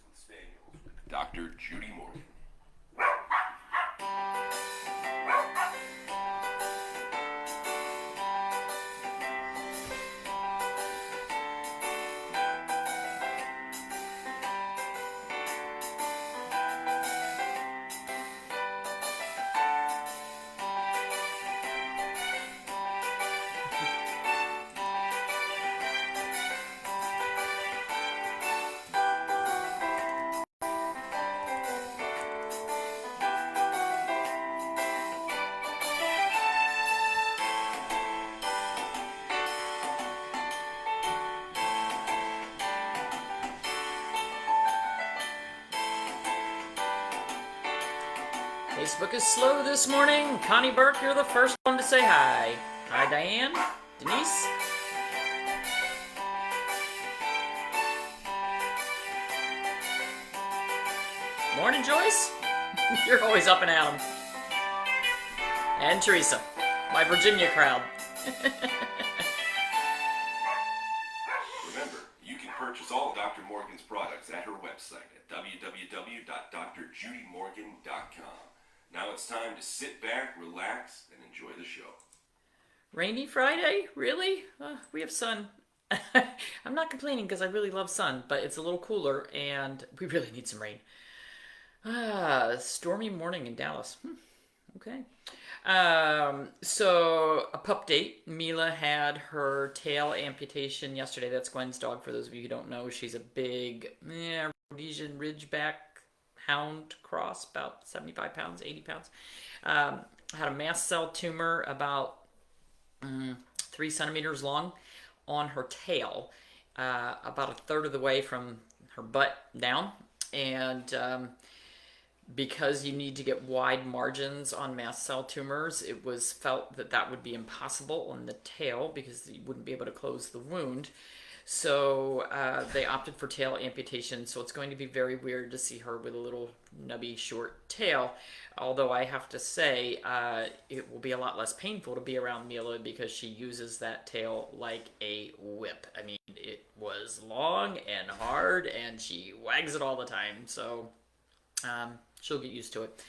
with Spaniels with Dr. Judy Morgan. Facebook is slow this morning. Connie Burke, you're the first one to say hi. Hi, Diane. Denise. Morning, Joyce. You're always up and at 'em. And Teresa, my Virginia crowd. Remember, you can purchase all Dr. Morgan's products at her website at www.drjudymorgan.com. Now it's time to sit back, relax, and enjoy the show. Rainy Friday? Really? We have sun. I'm not complaining because I really love sun, but it's a little cooler and we really need some rain. Stormy morning in Dallas. Okay. So a pup date. Mila had her tail amputation yesterday. That's Gwen's dog. For those of you who don't know, she's a big Rhodesian Ridgeback Hound cross, about 75 pounds, 80 pounds. Had a mast cell tumor about 3 centimeters long on her tail, about a third of the way from her butt down. And because you need to get wide margins on mast cell tumors, it was felt that that would be impossible on the tail because you wouldn't be able to close the wound. So they opted for tail amputation. So it's going to be very weird to see her with a little nubby short tail. Although I have to say, it will be a lot less painful to be around Mila because she uses that tail like a whip. I mean, it was long and hard and she wags it all the time. So she'll get used to it.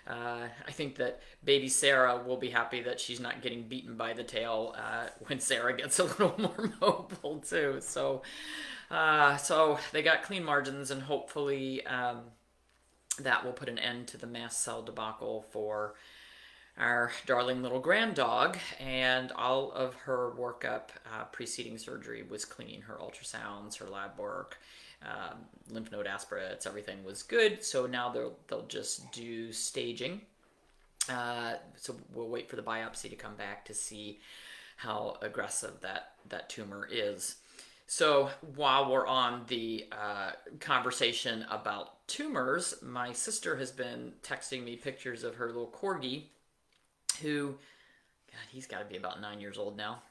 I think that baby Sarah will be happy that she's not getting beaten by the tail when Sarah gets a little more mobile too. So they got clean margins, and hopefully that will put an end to the mast cell debacle for our darling little grand dog. And all of her workup preceding surgery was clean. Her ultrasounds, her lab work, lymph node aspirates, everything was good. So now they'll just do staging. So we'll wait for the biopsy to come back to see how aggressive that tumor is. So while we're on the conversation about tumors, my sister has been texting me pictures of her little corgi, who, God, he's got to be about 9 years old now.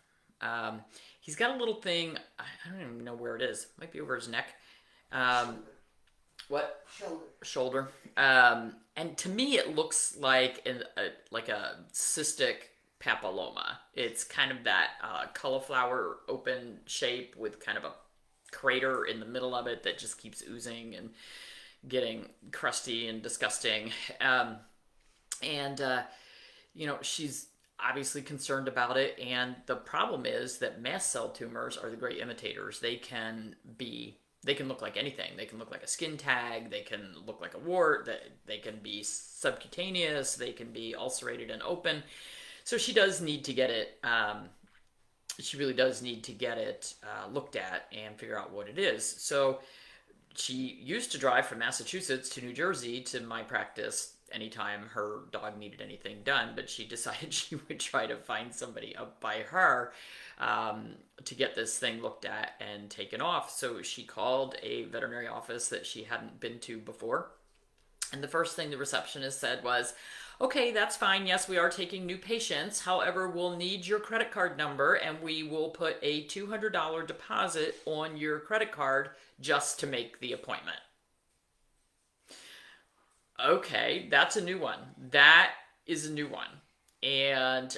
He's got a little thing, I don't even know where it is. It might be over his neck. What? Shoulder. And to me, it looks like a cystic papilloma. It's kind of that cauliflower open shape with kind of a crater in the middle of it that just keeps oozing and getting crusty and disgusting. She's obviously concerned about it. And the problem is that mast cell tumors are the great imitators. They can look like anything. They can look like a skin tag. They can look like a wart. They can be subcutaneous. They can be ulcerated and open. So she does need to get it. She really does need to get it looked at and figure out what it is. So she used to drive from Massachusetts to New Jersey to my practice anytime her dog needed anything done, but she decided she would try to find somebody up by her to get this thing looked at and taken off. So she called a veterinary office that she hadn't been to before. And the first thing the receptionist said was, okay, that's fine. Yes, we are taking new patients. However, we'll need your credit card number and we will put a $200 deposit on your credit card just to make the appointment. Okay, that's a new one. That is a new one. And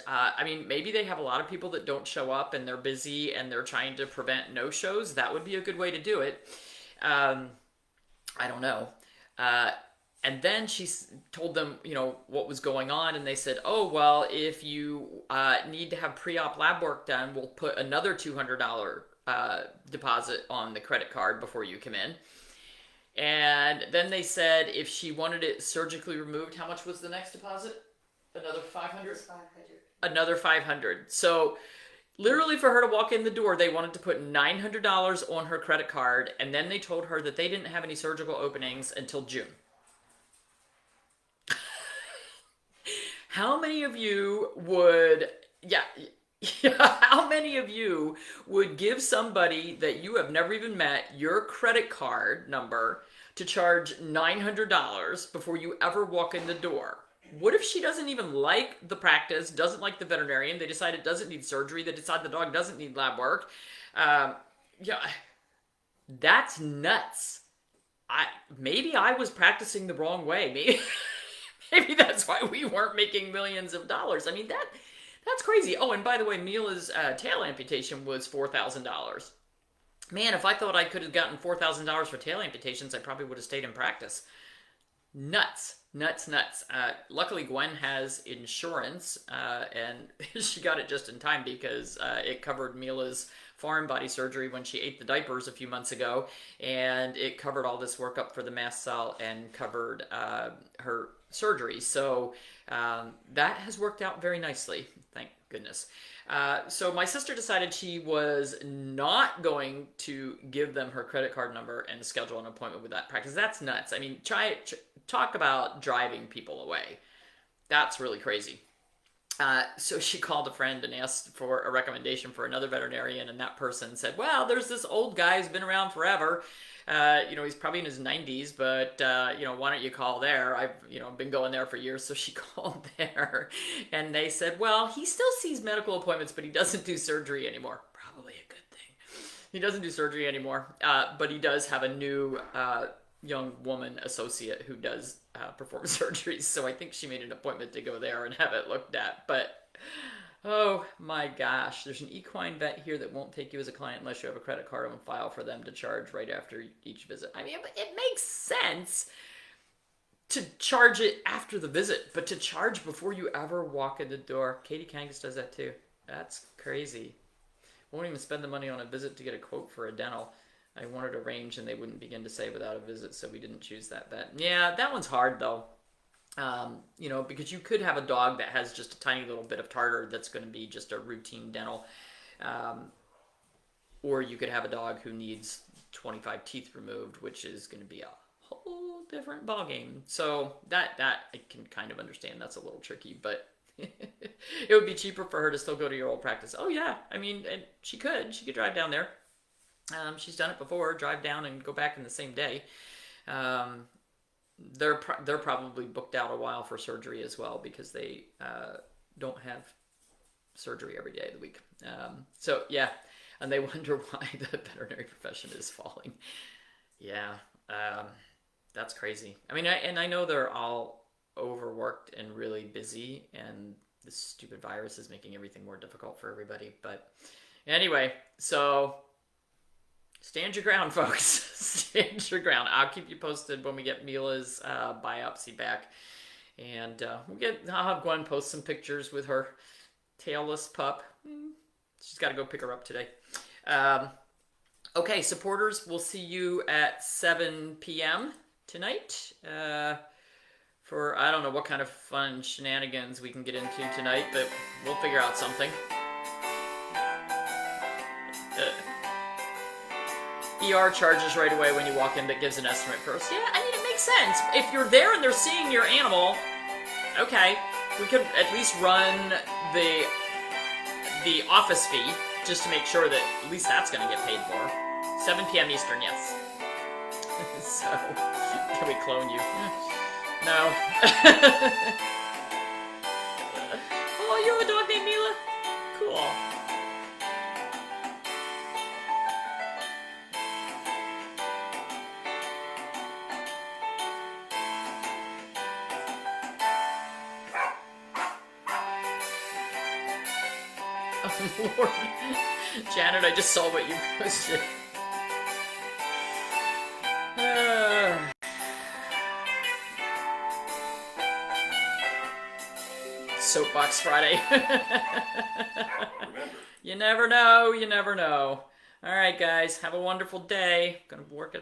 maybe they have a lot of people that don't show up and they're busy and they're trying to prevent no-shows. That would be a good way to do it. I don't know. And then she told them, what was going on, and they said, "Oh well, if you need to have pre-op lab work done, we'll put another $200 deposit on the credit card before you come in." And then they said if she wanted it surgically removed, how much was the next deposit? Another 500. 500. Another 500. So literally, for her to walk in the door, they wanted to put $900 on her credit card, and then they told her that they didn't have any surgical openings until June. How many of you would, how many of you would give somebody that you have never even met your credit card number to charge $900 before you ever walk in the door? What if she doesn't even like the practice, doesn't like the veterinarian, they decide it doesn't need surgery, they decide the dog doesn't need lab work? That's nuts. Maybe I was practicing the wrong way. Maybe that's why we weren't making millions of dollars. I mean, that's crazy. Oh, and by the way, Mila's tail amputation was $4,000. Man, if I thought I could have gotten $4,000 for tail amputations, I probably would have stayed in practice. Nuts. Luckily, Gwen has insurance, and she got it just in time because it covered Mila's foreign body surgery when she ate the diapers a few months ago, and it covered all this workup for the mast cell and covered her surgery. So that has worked out very nicely, thank goodness. So my sister decided she was not going to give them her credit card number and schedule an appointment with that practice. That's nuts. I mean, talk about driving people away. That's really crazy. So she called a friend and asked for a recommendation for another veterinarian, and that person said, "Well, there's this old guy who's been around forever. He's probably in his 90s, but, why don't you call there? I've, been going there for years." So she called there, and they said, "Well, he still sees medical appointments, but he doesn't do surgery anymore." Probably a good thing. He doesn't do surgery anymore, but he does have a new young woman associate who does perform surgeries. So I think she made an appointment to go there and have it looked at. But oh my gosh, there's an equine vet here that won't take you as a client unless you have a credit card on file for them to charge right after each visit. I mean, it makes sense to charge it after the visit, but to charge before you ever walk in the door. Katie Kangas does that too. That's crazy. Won't even spend the money on a visit to get a quote for a dental. I wanted a range and they wouldn't begin to say without a visit, so we didn't choose that vet. Yeah, that one's hard though. Because you could have a dog that has just a tiny little bit of tartar that's going to be just a routine dental. Or you could have a dog who needs 25 teeth removed, which is going to be a whole different ballgame. So that I can kind of understand. That's a little tricky, but it would be cheaper for her to still go to your old practice. Oh yeah, I mean, and she could drive down there. She's done it before, drive down and go back in the same day. They're probably booked out a while for surgery as well because they don't have surgery every day of the week. So yeah, and they wonder why the veterinary profession is falling. Yeah, that's crazy. I mean, I know they're all overworked and really busy, and this stupid virus is making everything more difficult for everybody. But anyway, so stand your ground, folks. Stand your ground. I'll keep you posted when we get Mila's biopsy back. And I'll have Gwen post some pictures with her tailless pup. She's got to go pick her up today. Okay, supporters, we'll see you at 7 p.m. tonight for, I don't know what kind of fun shenanigans we can get into tonight, but we'll figure out something. ER charges right away when you walk in, that gives an estimate first. Yeah, I mean, it makes sense. If you're there and they're seeing your animal, okay, we could at least run the office fee just to make sure that at least that's going to get paid for. 7 p.m. Eastern, yes. So, can we clone you? No. Oh, you have a dog named Mila? Cool. Oh, Lord. Janet, I just saw what you posted. Soapbox Friday. Remember. You never know. You never know. All right, guys. Have a wonderful day. Gonna work at